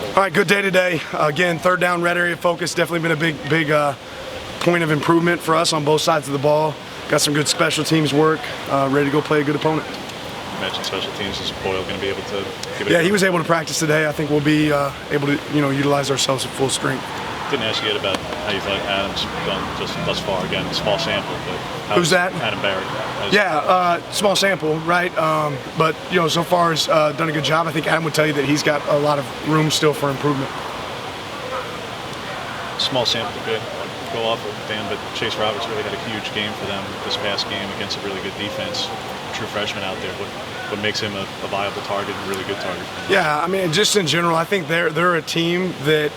All right, good day today. Again, third down, red area focus. Definitely been a big point of improvement for us on both sides of the ball. Got some good special teams work. Ready to go play a good opponent. You mentioned special teams. Is Boyle going to be able to give it? Yeah, he was able to practice today. I think we'll be able to utilize ourselves at full strength. Didn't ask you yet about how you thought Adam's done just thus far. Again, small sample, but who's that? Adam Barrett. Yeah, small sample, right? But so far has done a good job. I think Adam would tell you that he's got a lot of room still for improvement. Small sample, good. Go off of Dan, but Chase Roberts really had a huge game for them this past game against a really good defense. True freshman out there. What makes him a viable target and a really good target? Yeah, I mean, just in general, I think they're a team that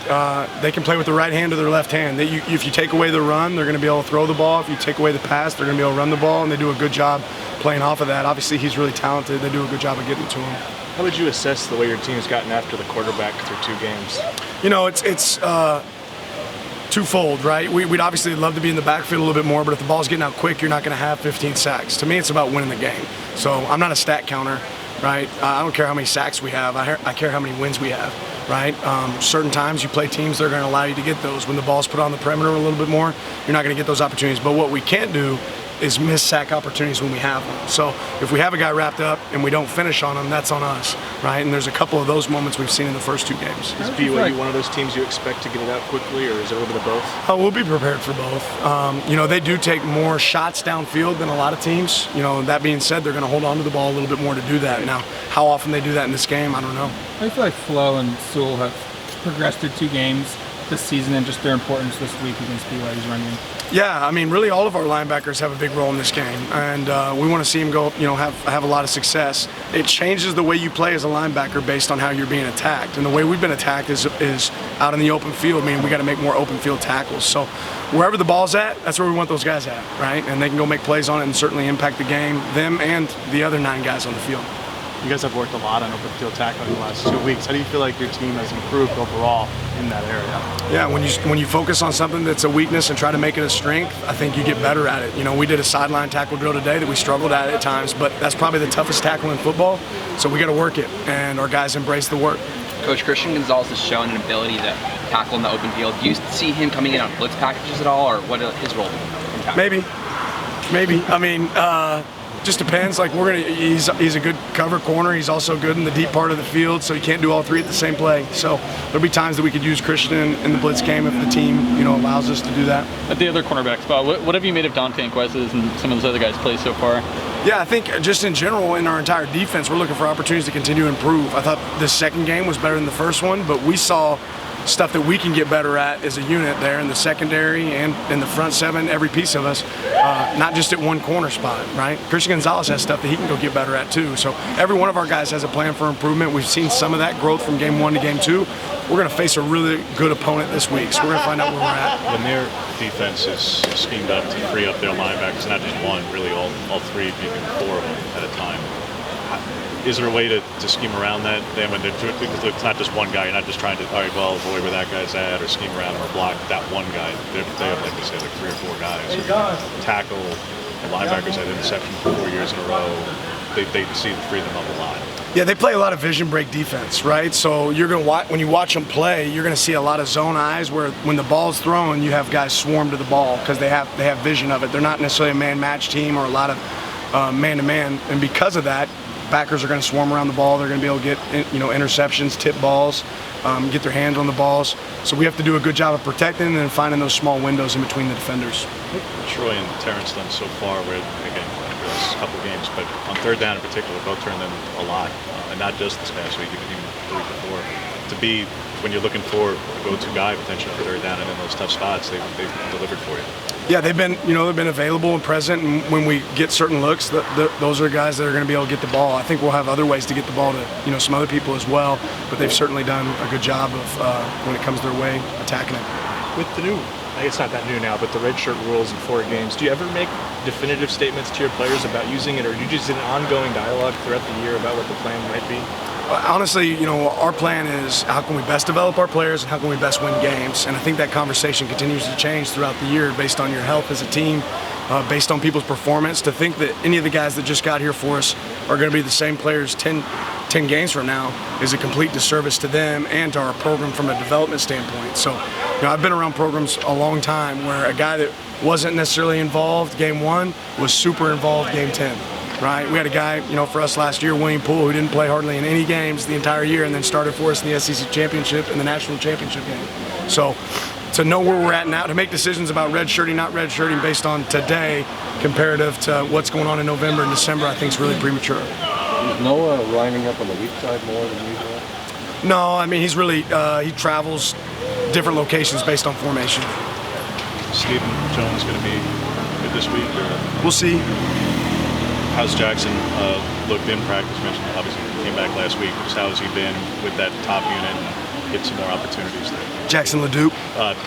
they can play with the right hand or their left hand. If you take away the run, they're going to be able to throw the ball. If you take away the pass, they're going to be able to run the ball, and they do a good job playing off of that. Obviously, he's really talented. They do a good job of getting to him. How would you assess the way your team's gotten after the quarterback through 2 games? It's twofold, right? We'd obviously love to be in the backfield a little bit more, but if the ball's getting out quick, you're not going to have 15 sacks. To me, it's about winning the game. So I'm not a stat counter, right? I don't care how many sacks we have. I care how many wins we have, right? Certain times you play teams that are going to allow you to get those. When the ball's put on the perimeter a little bit more, you're not going to get those opportunities. But what we can't do is miss sack opportunities when we have them. So if we have a guy wrapped up and we don't finish on him, that's on us, right? And there's a couple of those moments we've seen in the first 2 games. Is BYU one of those teams you expect to get it out quickly, or is it a little bit of both? We'll be prepared for both. They do take more shots downfield than a lot of teams. That being said, they're going to hold on to the ball a little bit more to do that. Now, how often they do that in this game, I don't know. I feel like Flo and Sewell have progressed through 2 games this season and just their importance this week against BYU's run game. Yeah, I mean, really all of our linebackers have a big role in this game, and we want to see them go, have a lot of success. It changes the way you play as a linebacker based on how you're being attacked, and the way we've been attacked is out in the open field, meaning we got to make more open field tackles. So wherever the ball's at, that's where we want those guys at, right? And they can go make plays on it and certainly impact the game, them and the other 9 guys on the field. You guys have worked a lot on open field tackling the last 2 weeks. How do you feel like your team has improved overall in that area? Yeah, when you focus on something that's a weakness and try to make it a strength, I think you get better at it. We did a sideline tackle drill today that we struggled at times, but that's probably the toughest tackle in football, so we got to work it, and our guys embrace the work. Coach, Christian Gonzalez has shown an ability to tackle in the open field. Do you see him coming in on blitz packages at all, or what is his role in tackling? Maybe. I mean, just depends. Like he's a good cover corner. He's also good in the deep part of the field, so you can't do all 3 at the same play. So there'll be times that we could use Christian in the blitz game if the team, allows us to do that. At the other cornerback spot, what have you made of Dante Inquez's and some of those other guys' plays so far? Yeah, I think just in general in our entire defense, we're looking for opportunities to continue to improve. I thought the second game was better than the first one, but we saw stuff that we can get better at as a unit there in the secondary and in the front 7, every piece of us, not just at one corner spot, right? Christian Gonzalez has stuff that he can go get better at too. So every one of our guys has a plan for improvement. We've seen some of that growth from game 1 to game 2. We're going to face a really good opponent this week, so we're going to find out where we're at. When their defense is schemed up to free up their linebackers, not just one, really all 3, even 4 of them at a time, is there a way to scheme around that? Then when because it's not just one guy, you're not just trying to, all right, well, avoid where that guy's at or scheme around him or block that one guy. They have, like you said, like 3 or 4 guys who tackle the linebackers had interceptions 4 years in a row. They seem to free them up a lot. Yeah, they play a lot of vision break defense, right? So you're gonna when you watch them play, you're gonna see a lot of zone eyes where when the ball's thrown, you have guys swarm to the ball because they have vision of it. They're not necessarily a man-match team or a lot of man-to-man, and because of that, backers are going to swarm around the ball. They're going to be able to get interceptions, tip balls, get their hands on the balls. So we have to do a good job of protecting and then finding those small windows in between the defenders. Troy and Terrence done so far, where again, a couple games, but on 3rd down in particular, both turned them a lot, and not just this past week, even the week before. To be when you're looking for a go-to guy potentially for 3rd down and in those tough spots, they've delivered for you. Yeah, they've been available and present, and when we get certain looks, those are guys that are going to be able to get the ball. I think we'll have other ways to get the ball to some other people as well, but they've certainly done a good job of when it comes their way attacking it. With the new, I guess not that new now, but the redshirt rules in 4 games, do you ever make definitive statements to your players about using it, or do you just in an ongoing dialogue throughout the year about what the plan might be? Honestly, our plan is how can we best develop our players and how can we best win games, and I think that conversation continues to change throughout the year based on your health as a team, based on people's performance. To think that any of the guys that just got here for us are going to be the same players 10 10 games from now is a complete disservice to them and to our program from a development standpoint. So, I've been around programs a long time where a guy that wasn't necessarily involved game 1 was super involved game 10. Right, we had a guy, for us last year, William Poole, who didn't play hardly in any games the entire year, and then started for us in the SEC championship and the national championship game. So, to know where we're at now, to make decisions about redshirting, not redshirting, based on today, comparative to what's going on in November and December, I think is really premature. Is Noah lining up on the weak side more than usual? No, I mean he's really he travels different locations based on formation. Stephen Jones going to be good this week? Or? We'll see. How's Jackson looked in practice? Mentioned obviously he came back last week. Just how has he been with that top unit and get some more opportunities there? Jackson LeDuc.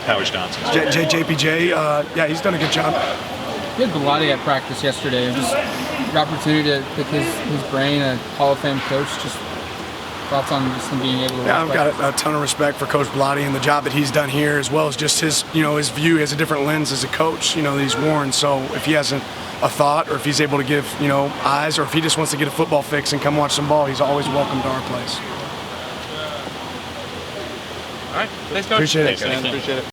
Powers Johnson. JPJ. Yeah, he's done a good job. We had Bellotti at practice yesterday. Just the opportunity to pick his brain, a Hall of Fame coach. Just thoughts on just him being able to. Yeah, I've got a ton of respect for Coach Bellotti and the job that he's done here, as well as just his his view. He has a different lens as a coach, that he's worn. So if he has a thought, or if he's able to give eyes, or if he just wants to get a football fix and come watch some ball, he's always welcome to our place. All right, thanks, Coach. Appreciate it. Thanks, man. Appreciate it.